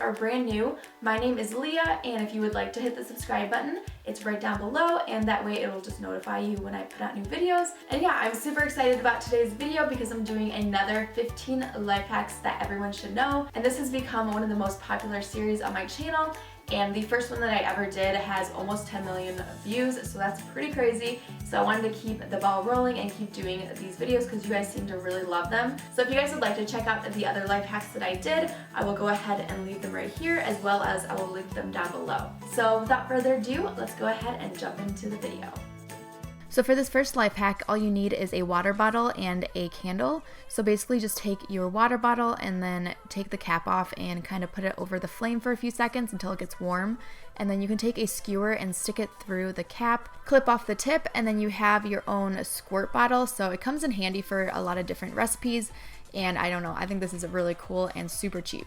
are brand new, my name is Leah, and if you would like to hit the subscribe button, it's right down below, and that way it'll just notify you when I put out new videos. And yeah, I'm super excited about today's video because I'm doing another 15 life hacks that everyone should know, and this has become one of the most popular series on my channel. And the first one that I ever did has almost 10 million views, so that's pretty crazy. So I wanted to keep the ball rolling and keep doing these videos because you guys seem to really love them. So if you guys would like to check out the other life hacks that I did, I will go ahead and leave them right here, as well as I will link them down below. So without further ado, let's go ahead and jump into the video. So for this first life hack, all you need is a water bottle and a candle. So basically just take your water bottle and then take the cap off and kind of put it over the flame for a few seconds until it gets warm. And then you can take a skewer and stick it through the cap, clip off the tip, and then you have your own squirt bottle. So it comes in handy for a lot of different recipes. And I don't know, I think this is really cool and super cheap.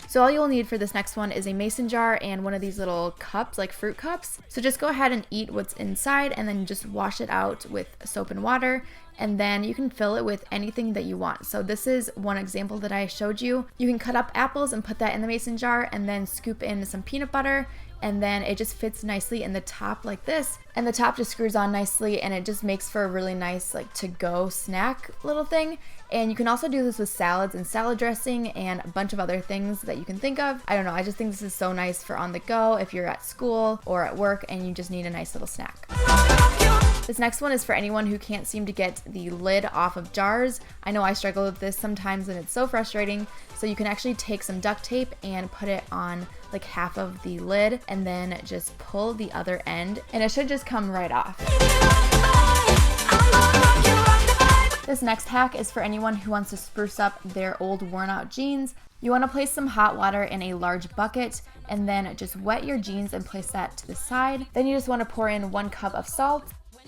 So all you'll need for this next one is a mason jar and one of these little cups, like fruit cups. So just go ahead and eat what's inside and then just wash it out with soap and water. And then you can fill it with anything that you want. So this is one example that I showed you. You can cut up apples and put that in the mason jar and then scoop in some peanut butter, and then it just fits nicely in the top like this. And the top just screws on nicely, and it just makes for a really nice like to-go snack little thing. And you can also do this with salads and salad dressing and a bunch of other things that you can think of. I don't know, I just think this is so nice for on the go if you're at school or at work and you just need a nice little snack. This next one is for anyone who can't seem to get the lid off of jars. I know I struggle with this sometimes and it's so frustrating. So you can actually take some duct tape and put it on like half of the lid and then just pull the other end and it should just come right off. This next hack is for anyone who wants to spruce up their old worn out jeans. You want to place some hot water in a large bucket and then just wet your jeans and place that to the side. Then you just want to pour in 1 cup of salt.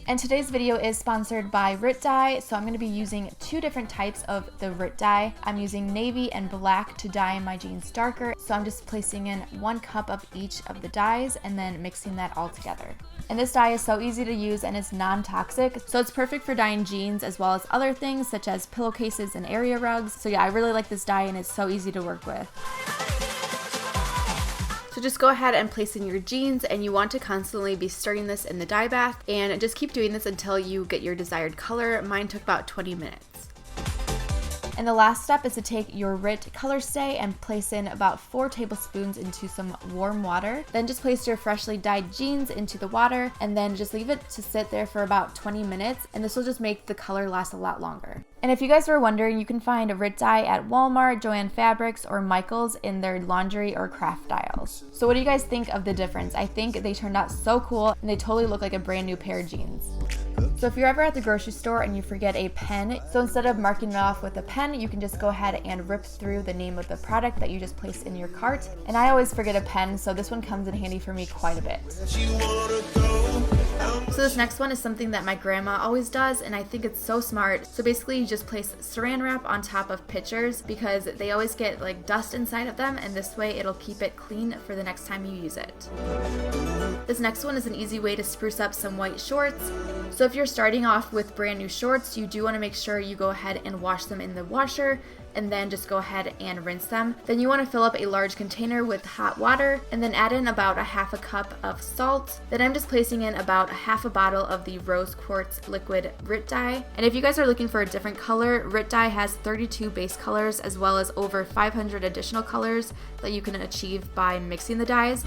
And today's video is sponsored by RIT dye, so I'm going to be using 2 different types of the RIT dye. I'm using navy and black to dye my jeans darker, so I'm just placing in 1 cup of each of the dyes and then mixing that all together. And this dye is so easy to use and it's non-toxic, so it's perfect for dyeing jeans as well as other things such as pillowcases and area rugs. So yeah, I really like this dye and it's so easy to work with. So just go ahead and place in your jeans, and you want to constantly be stirring this in the dye bath and just keep doing this until you get your desired color. Mine took about 20 minutes. And the last step is to take your RIT color stay and place in about 4 tablespoons into some warm water. Then just place your freshly dyed jeans into the water and then just leave it to sit there for about 20 minutes, and this will just make the color last a lot longer. And if you guys were wondering, you can find a RIT dye at Walmart, Joann Fabrics, or Michaels in their laundry or craft aisles. So what do you guys think of the difference? I think they turned out so cool and they totally look like a brand new pair of jeans. So if you're ever at the grocery store and you forget a pen, so instead of marking it off with a pen, you can just go ahead and rip through the name of the product that you just placed in your cart. And I always forget a pen, so this one comes in handy for me quite a bit. So this next one is something that my grandma always does, and I think it's so smart. So basically you just place saran wrap on top of pitchers because they always get like dust inside of them, and this way it'll keep it clean for the next time you use it. This next one is an easy way to spruce up some white shorts. So if you're starting off with brand new shorts, you do want to make sure you go ahead and wash them in the washer and then just go ahead and rinse them. Then you want to fill up a large container with hot water and then add in about a half a cup of salt. Then I'm just placing in about a half a bottle of the rose quartz liquid RIT dye. And if you guys are looking for a different color, RIT dye has 32 base colors as well as over 500 additional colors that you can achieve by mixing the dyes.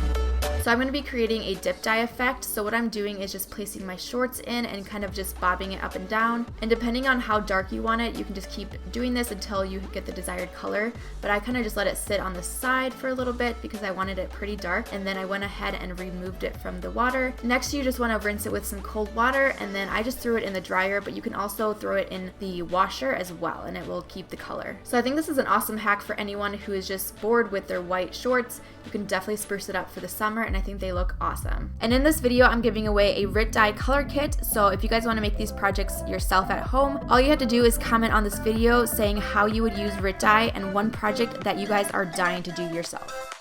So I'm going to be creating a dip dye effect. So what I'm doing is just placing my shorts in and kind of just bobbing it up and down. And depending on how dark you want it, you can just keep doing this until you get the desired color. But I kind of just let it sit on the side for a little bit because I wanted it pretty dark. And then I went ahead and removed it from the water. Next, you just want to rinse it with some cold water. And then I just threw it in the dryer, but you can also throw it in the washer as well, and it will keep the color. So I think this is an awesome hack for anyone who is just bored with their white shorts. You can definitely spruce it up for the summer, and I think they look awesome. And in this video, I'm giving away a RIT dye color kit. So if you guys want to make these projects yourself at home, all you have to do is comment on this video saying how you would use RIT dye and one project that you guys are dying to do yourself.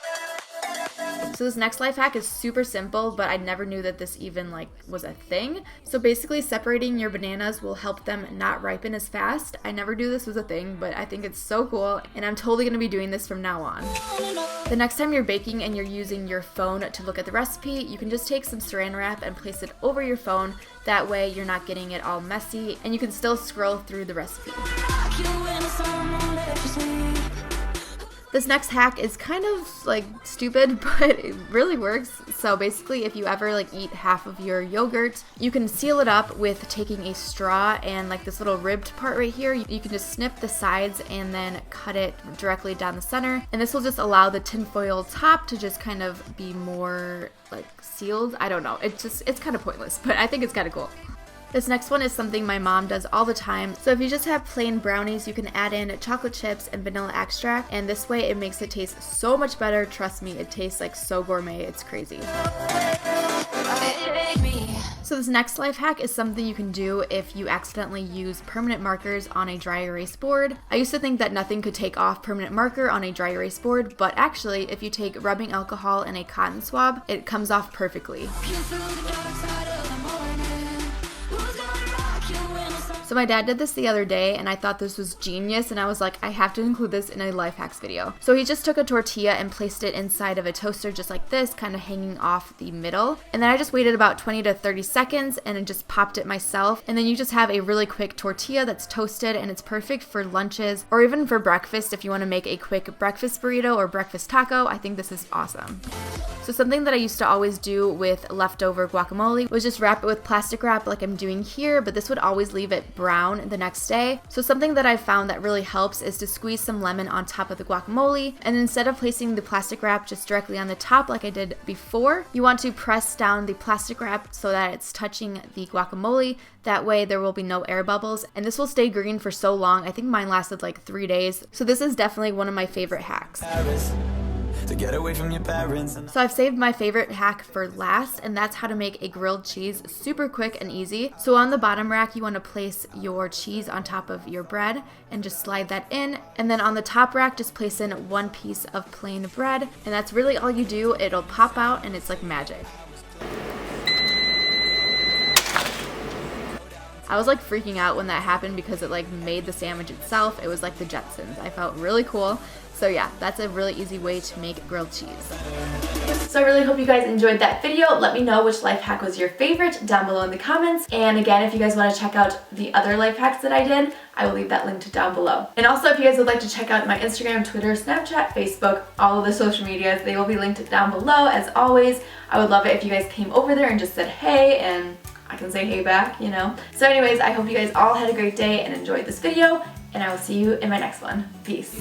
So this next life hack is super simple, but I never knew that this even like was a thing. So basically separating your bananas will help them not ripen as fast. I never knew this was a thing, but I think it's so cool, and I'm totally gonna be doing this from now on. The next time you're baking and you're using your phone to look at the recipe, you can just take some saran wrap and place it over your phone. That way you're not getting it all messy and you can still scroll through the recipe. This next hack is kind of like stupid, but it really works. So basically, if you ever like eat half of your yogurt, you can seal it up with taking a straw and like this little ribbed part right here. You can just snip the sides and then cut it directly down the center. And this will just allow the tinfoil top to just kind of be more like sealed. I don't know. It's kind of pointless, but I think it's kind of cool. This next one is something my mom does all the time. So if you just have plain brownies, you can add in chocolate chips and vanilla extract, and this way it makes it taste so much better. Trust me, it tastes like so gourmet, it's crazy. So this next life hack is something you can do if you accidentally use permanent markers on a dry erase board. I used to think that nothing could take off permanent marker on a dry erase board, but actually if you take rubbing alcohol and a cotton swab, it comes off perfectly. So my dad did this the other day and I thought this was genius, and I was like, I have to include this in a life hacks video. So he just took a tortilla and placed it inside of a toaster just like this, kind of hanging off the middle. And then I just waited about 20 to 30 seconds and then just popped it myself. And then you just have a really quick tortilla that's toasted, and it's perfect for lunches or even for breakfast if you want to make a quick breakfast burrito or breakfast taco. I think this is awesome. So something that I used to always do with leftover guacamole was just wrap it with plastic wrap like I'm doing here, but this would always leave it brown the next day. So something that I've found that really helps is to squeeze some lemon on top of the guacamole, and instead of placing the plastic wrap just directly on the top like I did before, you want to press down the plastic wrap so that it's touching the guacamole. That way there will be no air bubbles, and this will stay green for so long. I think mine lasted like 3 days. So this is definitely one of my favorite hacks. To get away from your parents. So I've saved my favorite hack for last, and that's how to make a grilled cheese super quick and easy. So on the bottom rack, you want to place your cheese on top of your bread and just slide that in. And then on the top rack, just place in 1 piece of plain bread. And that's really all you do. It'll pop out and it's like magic. I was like freaking out when that happened because it like made the sandwich itself. It was like the Jetsons. I felt really cool. So yeah, that's a really easy way to make grilled cheese. So I really hope you guys enjoyed that video. Let me know which life hack was your favorite down below in the comments. And again, if you guys want to check out the other life hacks that I did, I will leave that linked down below. And also, if you guys would like to check out my Instagram, Twitter, Snapchat, Facebook, all of the social medias, they will be linked down below. As always, I would love it if you guys came over there and just said hey, and I can say hey back, you know. So anyways, I hope you guys all had a great day and enjoyed this video, and I will see you in my next one. Peace.